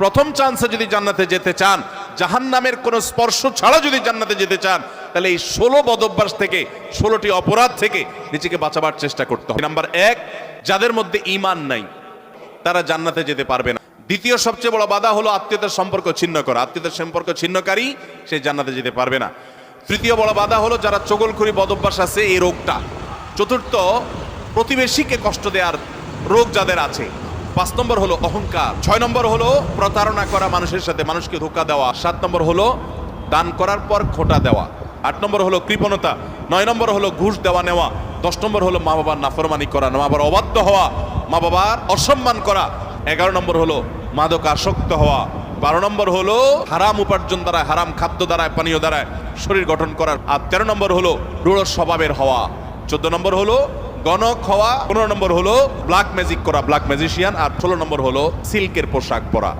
প্রথম চান্সে যদি জান্নাতে যেতে চান, জাহান্নামের কোনো স্পর্শ ছাড়া যদি জান্নাতে যেতে চান, তাহলে এই 16 বদঅভ্যাস থেকে, 16টি অপরাধ থেকে নিজেকে বাঁচাবার চেষ্টা করতে হবে। নাম্বার 1, যাদের মধ্যে ঈমান নাই তারা জান্নাতে যেতে পারবে না। দ্বিতীয় সবচেয়ে বড় বাধা হলো আত্মীয়তার সম্পর্ক ছিন্ন করা। আত্মীয়তার সম্পর্ক ছিন্নকারী সে জান্নাতে যেতে পারবে না। তৃতীয় বড় বাধা হলো যারা চগলখড়ি বদঅভ্যাস আছে, এই রোগটা। চতুর্থ, প্রতিবেশীকে কষ্ট দেওয়ার রোগ যাদের আছে। 5 নম্বর হলো অহংকার। 6 নম্বর হলো প্রতারণা করা, মানুষের সাথে মানুষকে ধোঁকা দেওয়া। 7 নম্বর হলো দান করার পর খোঁটা দেওয়া। 8 নম্বর হলো কৃপণতা। 9 নম্বর হলো ঘুষ দেওয়া নেওয়া। 10 নম্বর হলো মা বাবার নাফরমানি করা, মা বাবার অবাধ্য হওয়া, মা বাবার অসম্মান করা। 11 নম্বর হলো মাদক আসক্ত হওয়া। 12 নম্বর হলো হারাম উপার্জন দ্বারা, হারাম খাদ্য দ্বারা, পানীয় দ্বারা শরীর গঠন করার। আর 13 নম্বর হলো রূঢ় স্বভাবের হওয়া। 14 নম্বর হলো গণক হওয়া। 15 নম্বর হলো ব্ল্যাক ম্যাজিক করা, ব্ল্যাক ম্যাজিশিয়ান। আর 16 নম্বর হলো সিল্কের পোশাক পরা।